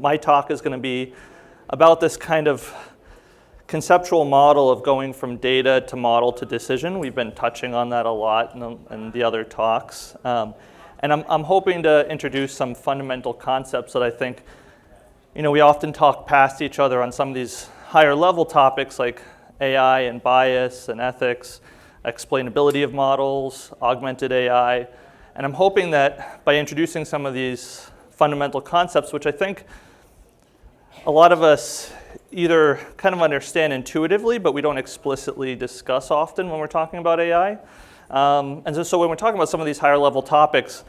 My talk is going to be about this kind of conceptual model of going from data to model to decision. We've been touching on that a lot in the other talks. And I'm hoping to introduce some fundamental concepts that I think, we often talk past each other on some of these higher level topics like AI and bias and ethics, explainability of models, augmented AI. And I'm hoping that by introducing some of these fundamental concepts, which I think a lot of us either kind of understand intuitively, but we don't explicitly discuss often when we're talking about AI. And so when we're talking about some of these higher level topics,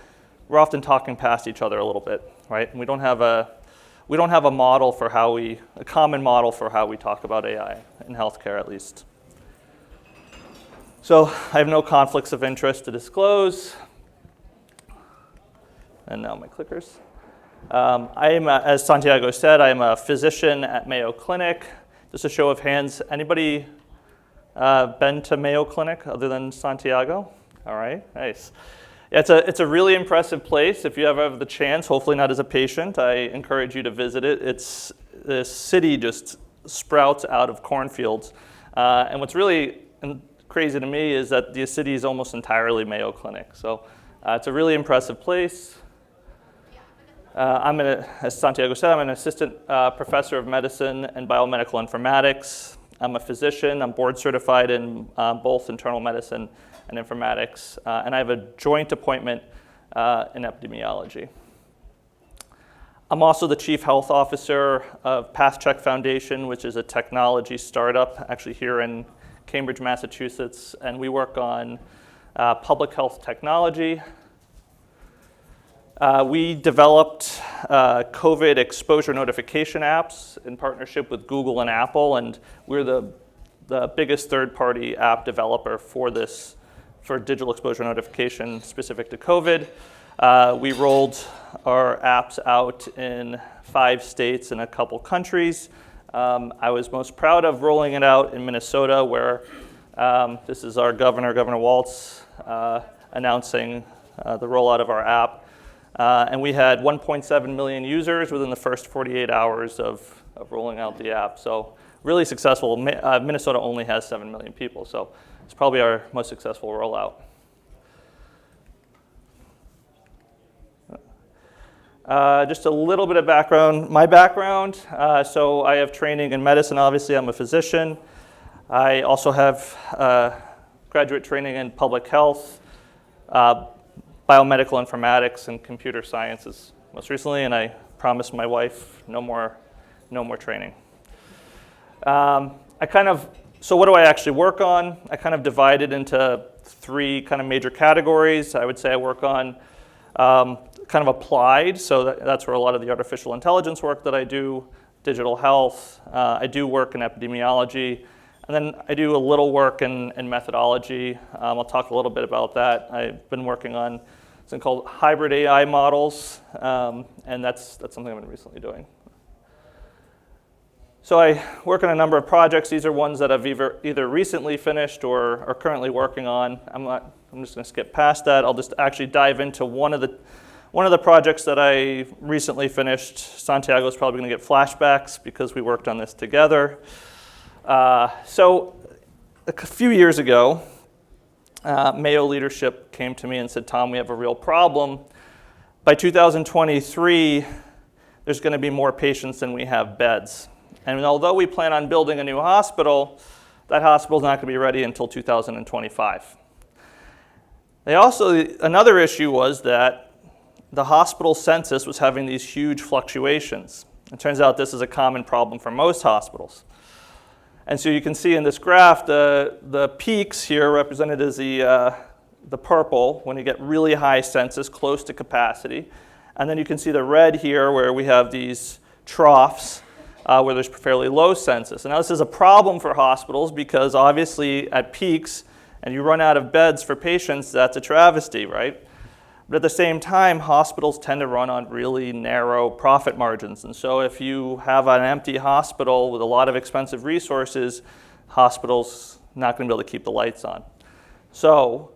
we're often talking past each other a little bit, right? And we don't have a model for a common model for how we talk about AI in healthcare, at least. So I have no conflicts of interest to disclose. And now my clickers. I am, as Santiago said, I am a physician at Mayo Clinic. Just a show of hands, anybody been to Mayo Clinic other than Santiago? All right, nice. Yeah, it's a really impressive place. If you ever have the chance, hopefully not as a patient, I encourage you to visit it. The city just sprouts out of cornfields. And what's really crazy to me is that the city is almost entirely Mayo Clinic. So it's a really impressive place. As Santiago said, I'm an assistant professor of medicine and biomedical informatics. I'm a physician. I'm board certified in both internal medicine and informatics. And I have a joint appointment in epidemiology. I'm also the chief health officer of PathCheck Foundation, which is a technology startup actually here in Cambridge, Massachusetts. And we work on public health technology. We developed COVID exposure notification apps in partnership with Google and Apple, and we're the biggest third-party app developer for digital exposure notification specific to COVID. We rolled our apps out in 5 states and a couple countries. I was most proud of rolling it out in Minnesota, where this is our Governor Walz, announcing the rollout of our app. And we had 1.7 million users within the first 48 hours of rolling out the app. So really successful. Minnesota only has 7 million people, so it's probably our most successful rollout. Just a little bit of background. My background, so I have training in medicine, obviously. I'm a physician. I also have graduate training in public health, biomedical informatics, and computer sciences most recently, and I promised my wife no more training. So what do I actually work on? I kind of divide it into 3 kind of major categories. I would say I work on kind of applied, so that's where a lot of the artificial intelligence work that I do, digital health. I do work in epidemiology, and then I do a little work in methodology. I'll talk a little bit about that. I've been working on something called hybrid AI models, and that's something I've been recently doing. So I work on a number of projects. These are ones that I've either recently finished or are currently working on. I'm just going to skip past that. I'll just actually dive into one of the projects that I recently finished. Santiago's probably going to get flashbacks because we worked on this together. So a few years ago, Mayo leadership came to me and said, Tom, we have a real problem. By 2023, there's going to be more patients than we have beds. And although we plan on building a new hospital, that hospital's not going to be ready until 2025. Another issue was that the hospital census was having these huge fluctuations. It turns out this is a common problem for most hospitals. And so you can see in this graph, the peaks here represented as the purple when you get really high census, close to capacity. And then you can see the red here where we have these troughs where there's fairly low census. And now this is a problem for hospitals because obviously at peaks and you run out of beds for patients, that's a travesty, right? But at the same time, hospitals tend to run on really narrow profit margins. And so if you have an empty hospital with a lot of expensive resources, hospitals not going to be able to keep the lights on. So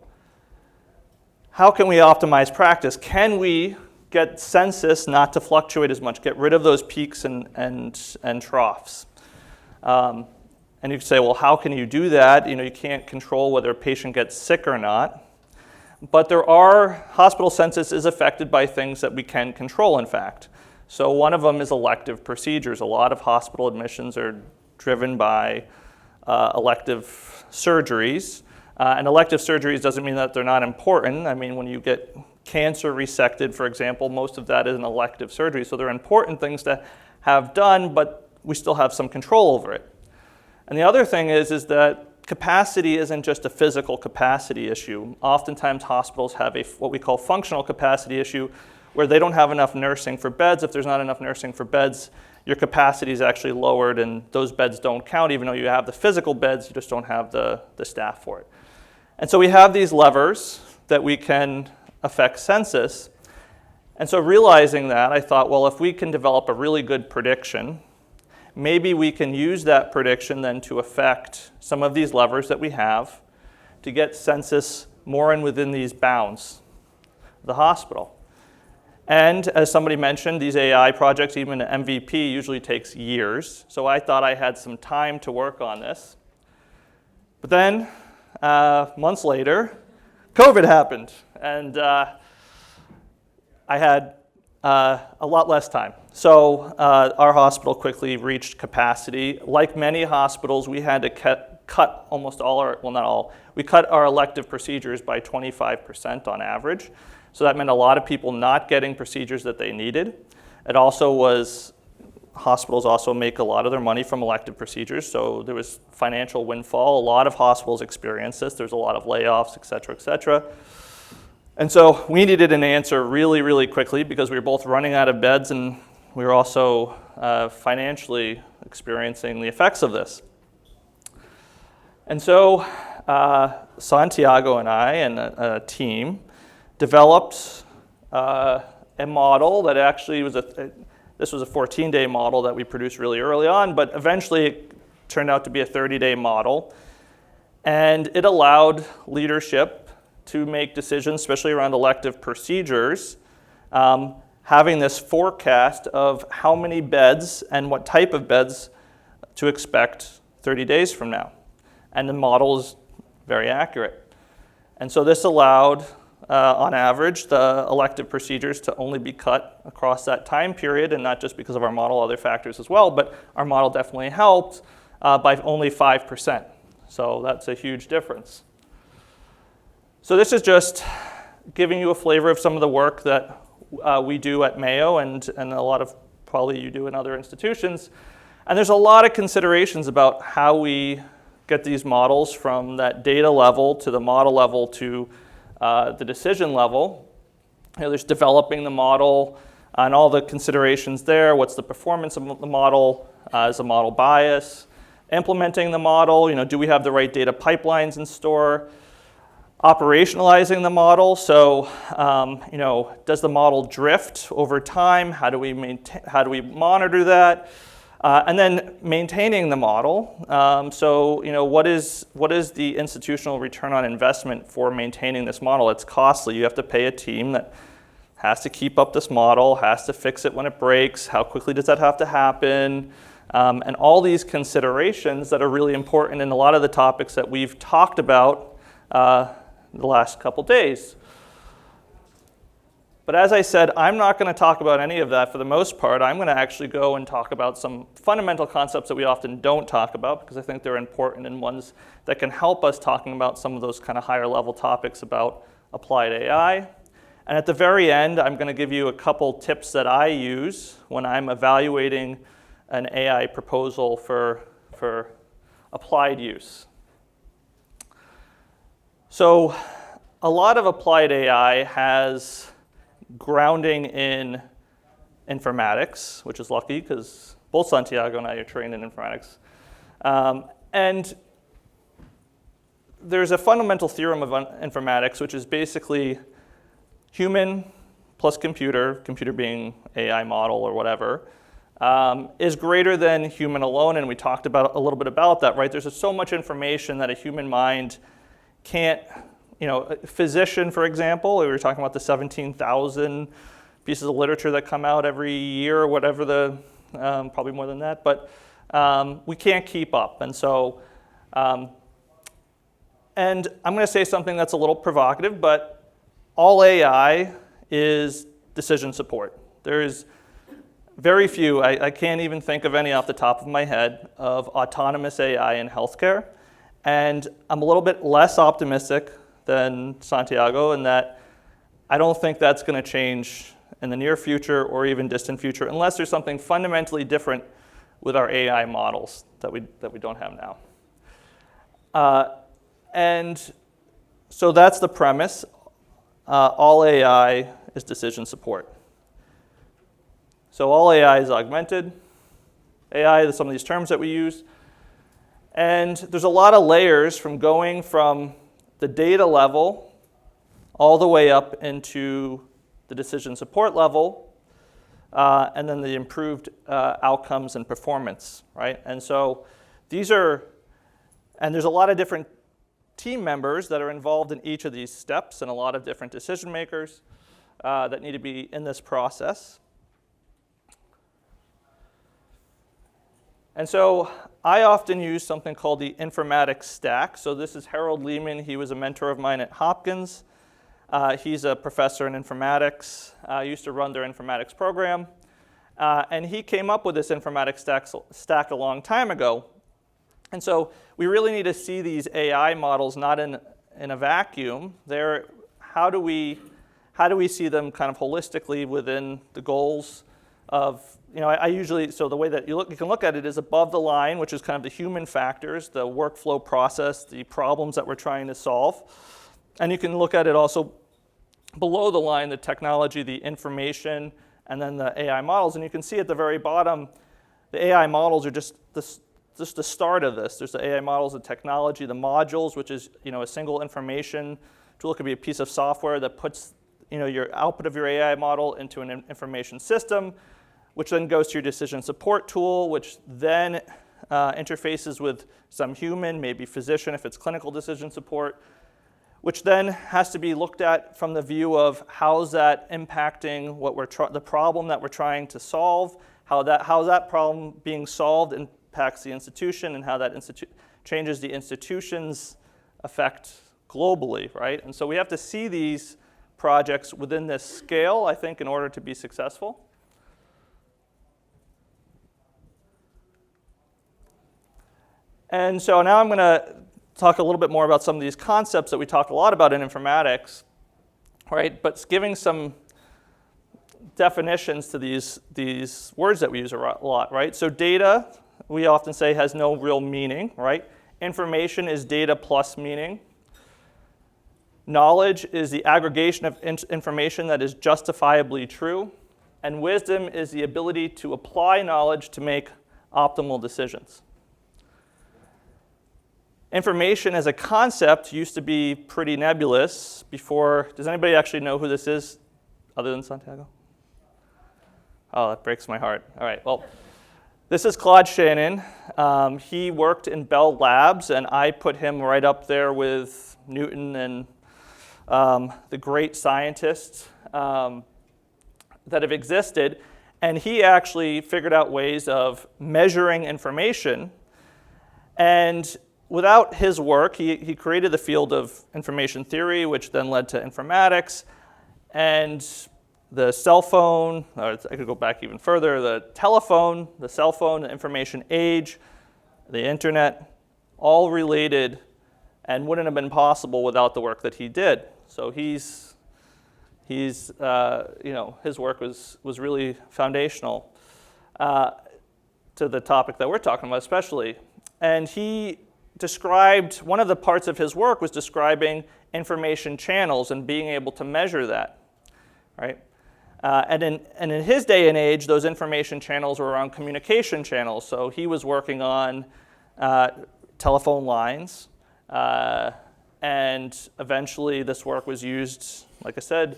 how can we optimize practice? Can we get census not to fluctuate as much, get rid of those peaks and troughs. And you could say, well, how can you do that? You can't control whether a patient gets sick or not. But hospital census is affected by things that we can control, in fact. So one of them is elective procedures. A lot of hospital admissions are driven by elective surgeries. And elective surgeries doesn't mean that they're not important. I mean, when you get cancer resected, for example, most of that is an elective surgery. So they're important things to have done, but we still have some control over it. And the other thing is that capacity isn't just a physical capacity issue. Oftentimes hospitals have what we call functional capacity issue, where they don't have enough nursing for beds. If there's not enough nursing for beds, your capacity is actually lowered and those beds don't count. Even though you have the physical beds, you just don't have the staff for it. And so we have these levers that we can affect census. And so realizing that, I thought, well, if we can develop a really good prediction, maybe we can use that prediction then to affect some of these levers that we have to get census more in within these bounds of the hospital. And as somebody mentioned, these AI projects, even an MVP, usually takes years. So I thought I had some time to work on this. But then, months later, COVID happened. And I had a lot less time. So our hospital quickly reached capacity. Like many hospitals, we had to cut almost all our, well, not all, we cut our elective procedures by 25% on average. So that meant a lot of people not getting procedures that they needed. It also was, hospitals also make a lot of their money from elective procedures, so there was financial windfall. A lot of hospitals experienced this. There's a lot of layoffs, et cetera, et cetera. And so we needed an answer really, really quickly because we were both running out of beds and we were also financially experiencing the effects of this. And so Santiago and I and a team developed a model that actually was this was a 14-day model that we produced really early on, but eventually it turned out to be a 30-day model. And it allowed leadership to make decisions, especially around elective procedures, having this forecast of how many beds and what type of beds to expect 30 days from now. And the model is very accurate. And so this allowed, on average, the elective procedures to only be cut across that time period, and not just because of our model, other factors as well, but our model definitely helped by only 5%. So that's a huge difference. So this is just giving you a flavor of some of the work that we do at Mayo and a lot of probably you do in other institutions. And there's a lot of considerations about how we get these models from that data level to the model level to the decision level. There's developing the model and all the considerations there. What's the performance of the model? Is the model bias? Implementing the model, do we have the right data pipelines in store? Operationalizing the model, so does the model drift over time? How do we monitor that? And then maintaining the model. What is the institutional return on investment for maintaining this model? It's costly. You have to pay a team that has to keep up this model, has to fix it when it breaks. How quickly does that have to happen? And all these considerations that are really important in a lot of the topics that we've talked about the last couple days. But as I said, I'm not going to talk about any of that for the most part. I'm going to actually go and talk about some fundamental concepts that we often don't talk about because I think they're important and ones that can help us talking about some of those kind of higher level topics about applied AI. And at the very end, I'm going to give you a couple tips that I use when I'm evaluating an AI proposal for applied use. So a lot of applied AI has grounding in informatics, which is lucky because both Santiago and I are trained in informatics. And there's a fundamental theorem of informatics, which is basically human plus computer being AI model or whatever, is greater than human alone. And we talked about a little bit about that, right? There's so much information that a human mind can't, a physician, for example, we were talking about the 17,000 pieces of literature that come out every year or whatever probably more than that, but we can't keep up. And so, and I'm going to say something that's a little provocative, but all AI is decision support. There is very few, I can't even think of any off the top of my head, of autonomous AI in healthcare. And I'm a little bit less optimistic than Santiago in that I don't think that's going to change in the near future or even distant future unless there's something fundamentally different with our AI models that we don't have now. And so that's the premise. All AI is decision support. So all AI is augmented. AI, some of these terms that we use. And there's a lot of layers from going from the data level all the way up into the decision support level, and then the improved outcomes and performance, right? And so these are, and there's a lot of different team members that are involved in each of these steps and a lot of different decision makers that need to be in this process. And so I often use something called the Informatics stack. So this is Harold Lehman. He was a mentor of mine at Hopkins. He's a professor in informatics. I used to run their informatics program. And he came up with this informatics stack a long time ago. And so we really need to see these AI models not in a vacuum. How do we see them kind of holistically within the goals of, I usually, so the way that you can look at it is above the line, which is kind of the human factors, the workflow process, the problems that we're trying to solve. And you can look at it also below the line, the technology, the information, and then the AI models. And you can see at the very bottom, the AI models are just the start of this. There's the AI models, the technology, the modules, which is a single information tool. It could be a piece of software that puts your output of your AI model into an information system, which then goes to your decision support tool, which then interfaces with some human, maybe physician if it's clinical decision support, which then has to be looked at from the view of how's that impacting the problem that we're trying to solve, how that problem being solved impacts the institution, and how that changes the institution's effect globally, right? And so we have to see these projects within this scale, I think, in order to be successful. And so now I'm going to talk a little bit more about some of these concepts that we talk a lot about in informatics, right? But giving some definitions to these words that we use a lot, right? So data, we often say, has no real meaning, right? Information is data plus meaning. Knowledge is the aggregation of information that is justifiably true. And wisdom is the ability to apply knowledge to make optimal decisions. Information as a concept used to be pretty nebulous before. Does anybody actually know who this is other than Santiago? Oh, that breaks my heart. All right, well, this is Claude Shannon. He worked in Bell Labs, and I put him right up there with Newton and the great scientists that have existed. And he actually figured out ways of measuring information. And without his work, he created the field of information theory, which then led to informatics. And the cell phone, or I could go back even further, the telephone, the cell phone, the information age, the internet, all related and wouldn't have been possible without the work that he did. So his work was really foundational to the topic that we're talking about, especially. And he described, one of the parts of his work was describing information channels and being able to measure that, right? And in his day and age, those information channels were around communication channels. So he was working on telephone lines, and eventually this work was used, like I said,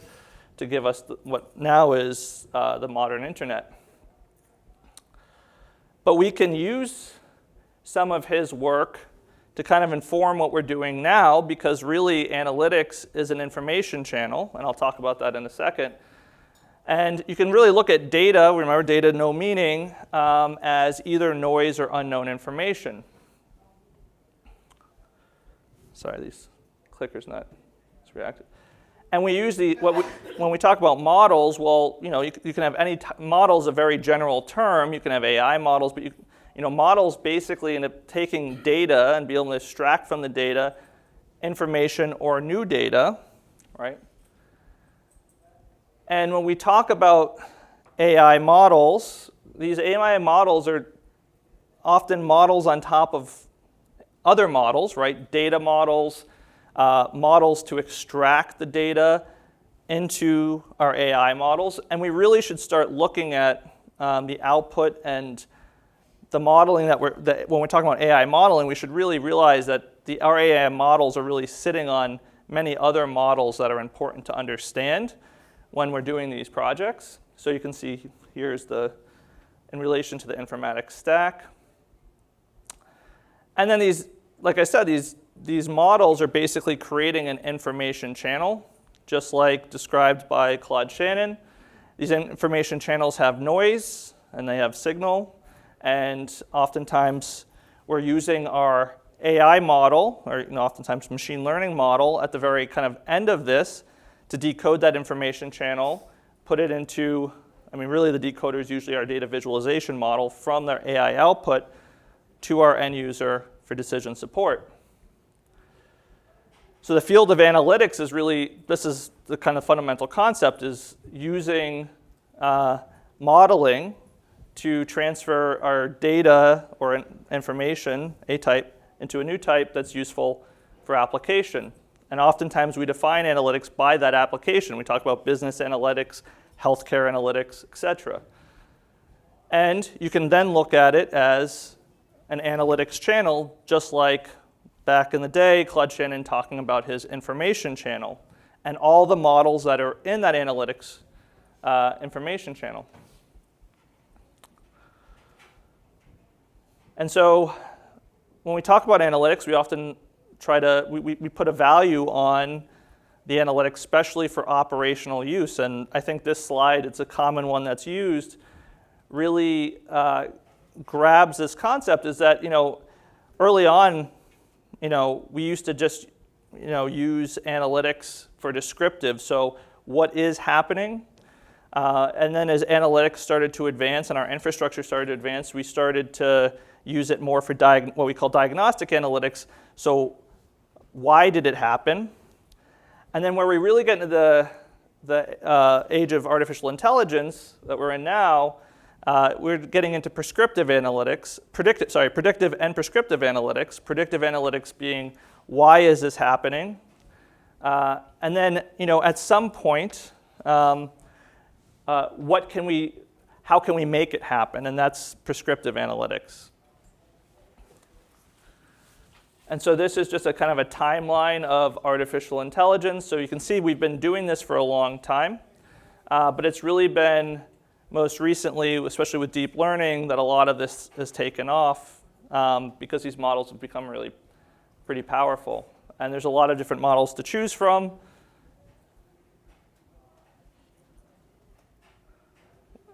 to give us what now is the modern internet. But we can use some of his work to kind of inform what we're doing now, because really analytics is an information channel, and I'll talk about that in a second. And you can really look at data, remember data no meaning, as either noise or unknown information. Sorry, these clickers not reactive. And we use when we talk about models, well, you can have any model is a very general term. You can have AI models, but models basically end up taking data and be able to extract from the data information or new data, right? And when we talk about AI models, these AI models are often models on top of other models, right? Data models, models to extract the data into our AI models. And we really should start looking at the output and the modeling that when we're talking about AI modeling, we should really realize that our AI models are really sitting on many other models that are important to understand when we're doing these projects. So you can see here's in relation to the informatics stack. And then like I said, these models are basically creating an information channel, just like described by Claude Shannon. These information channels have noise and they have signal, and oftentimes we're using our AI model, or oftentimes machine learning model, at the very kind of end of this to decode that information channel, put it into, really the decoder is usually our data visualization model from their AI output to our end user for decision support. So the field of analytics is really, this is the kind of fundamental concept, is using modeling to transfer our data or information, a type, into a new type that's useful for application. And oftentimes we define analytics by that application. We talk about business analytics, healthcare analytics, etc. And you can then look at it as an analytics channel, just like back in the day, Claude Shannon talking about his information channel and all the models that are in that analytics information channel. And so when we talk about analytics, we often we put a value on the analytics, especially for operational use. And I think this slide, it's a common one that's used, really grabs this concept, is that early on, we used to just use analytics for descriptive. So what is happening? And then as analytics started to advance and our infrastructure started to advance, we started to use it more for what we call diagnostic analytics. So why did it happen? And then where we really get into the age of artificial intelligence that we're in now, we're getting into prescriptive analytics, predictive and prescriptive analytics. Predictive analytics being, why is this happening? And then, at some point, how can we make it happen? And that's prescriptive analytics. And so this is just a kind of a timeline of artificial intelligence. So you can see we've been doing this for a long time, but it's really been most recently, especially with deep learning, that a lot of this has taken off because these models have become really pretty powerful. And there's a lot of different models to choose from.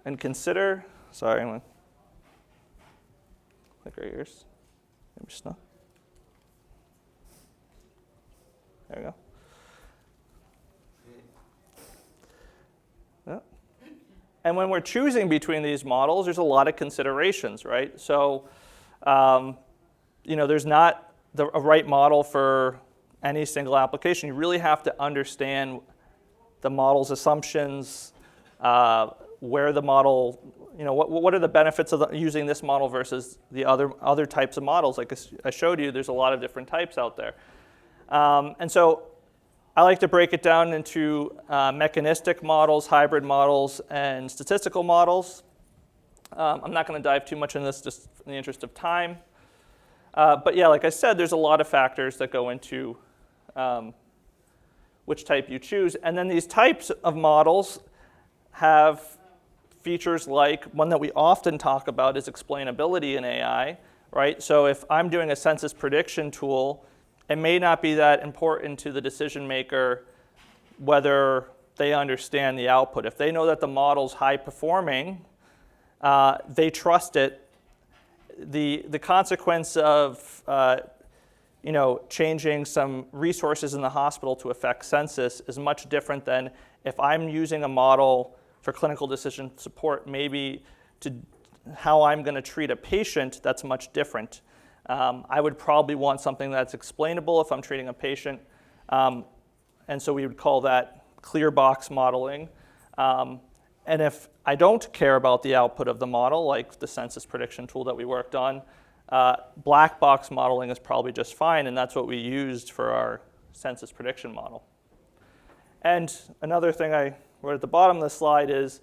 And consider, sorry, I'm going to click right here. Maybe just not. There we go. Yeah. And when we're choosing between these models, there's a lot of considerations, right? So, there's not a right model for any single application. You really have to understand the model's assumptions, where the model, what are the benefits of using this model versus the other types of models. Like I showed you, there's a lot of different types out there. And so I like to break it down into mechanistic models, hybrid models, and statistical models. I'm not going to dive too much in this just in the interest of time. But yeah, like I said, there's a lot of factors that go into which type you choose. And then these types of models have features like, one that we often talk about is explainability in AI, right? So if I'm doing a census prediction tool, it may not be that important to the decision maker whether they understand the output. If they know that the model's high performing, they trust it. The consequence of changing some resources in the hospital to affect census is much different than if I'm using a model for clinical decision support, maybe to how I'm going to treat a patient. That's much different. I would probably want something that's explainable if I'm treating a patient, and so we would call that clear box modeling. And if I don't care about the output of the model, like the census prediction tool that we worked on, black box modeling is probably just fine, and that's what we used for our census prediction model. And another thing I wrote at the bottom of the slide is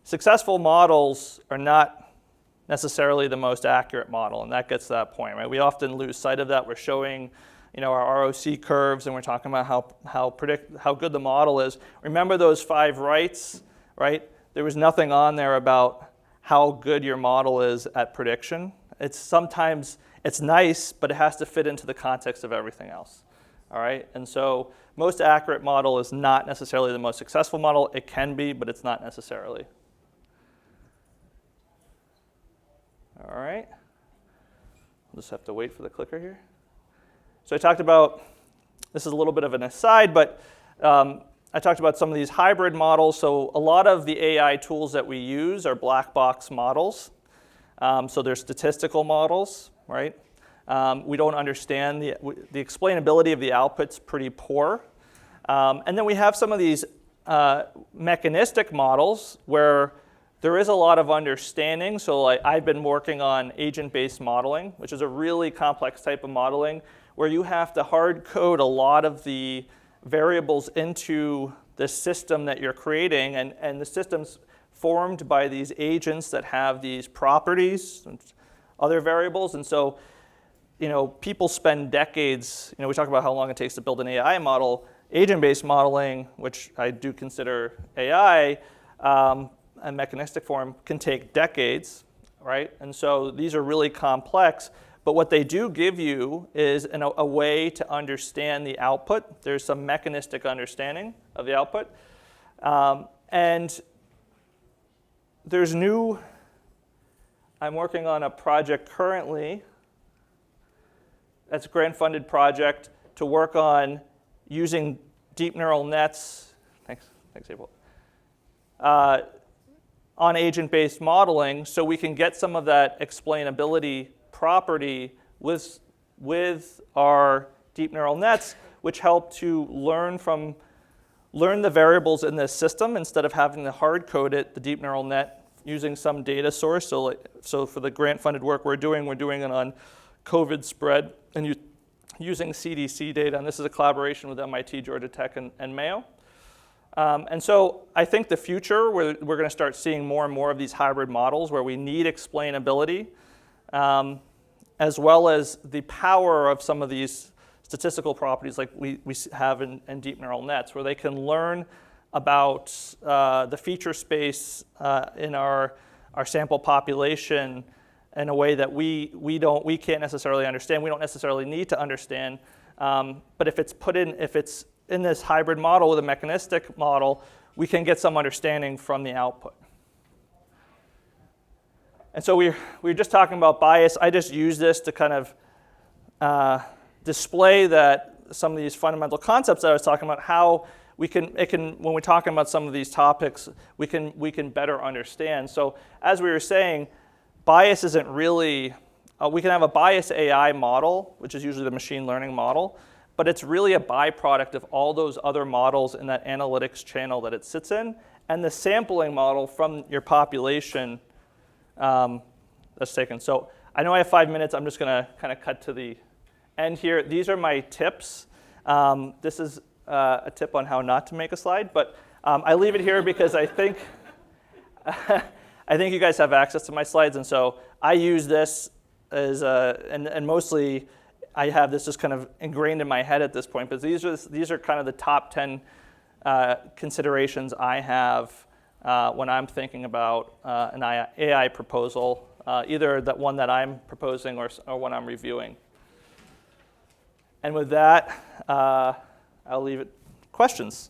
successful models are not necessarily the most accurate model, and that gets to that point, right? We often lose sight of that. We're showing our ROC curves, and we're talking about how good the model is. Remember those 5 rights, right? There was nothing on there about how good your model is at prediction. Sometimes it's nice, but it has to fit into the context of everything else. All right, and so most accurate model is not necessarily the most successful model. It can be, but it's not necessarily. All right, I'll just have to wait for the clicker here. So I talked about, this is a little bit of an aside, but I talked about some of these hybrid models. So a lot of the AI tools that we use are black box models. So they're statistical models, right? We don't understand the explainability of the output's pretty poor. And then we have some of these mechanistic models where there is a lot of understanding. So I've been working on agent-based modeling, which is a really complex type of modeling where you have to hard code a lot of the variables into the system that you're creating, and the system's formed by these agents that have these properties and other variables. And so people spend decades, we talk about how long it takes to build an AI model. Agent-based modeling, which I do consider AI, a mechanistic form, can take decades, right? And so these are really complex, but what they do give you is a way to understand the output. There's some mechanistic understanding of the output. And there's I'm working on a project currently, that's a grant-funded project to work on using deep neural nets, thanks April, on agent-based modeling so we can get some of that explainability property with our deep neural nets, which help to learn the variables in this system instead of having to hard code it, the deep neural net, using some data source. So for the grant-funded work we're doing it on COVID spread and using CDC data, and this is a collaboration with MIT, Georgia Tech, and Mayo. And so I think the future, we're going to start seeing more and more of these hybrid models where we need explainability, as well as the power of some of these statistical properties like we have in deep neural nets, where they can learn about the feature space in our sample population in a way that we can't necessarily understand. We don't necessarily need to understand. But if it's in this hybrid model with a mechanistic model, we can get some understanding from the output. And so we were just talking about bias. I just use this to kind of display that some of these fundamental concepts that I was talking about, how when we're talking about some of these topics, we can better understand. So as we were saying, bias isn't really, we can have a bias AI model, which is usually the machine learning model, but it's really a byproduct of all those other models in that analytics channel that it sits in, and the sampling model from your population that's taken. So I know I have 5 minutes. I'm just going to kind of cut to the end here. These are my tips. This is a tip on how not to make a slide, but I leave it here because I think you guys have access to my slides, and so I use this as and mostly I have this just kind of ingrained in my head at this point. But these are kind of the top 10 considerations I have when I'm thinking about an AI proposal, either that one that I'm proposing or one I'm reviewing. And with that, I'll leave it. Questions?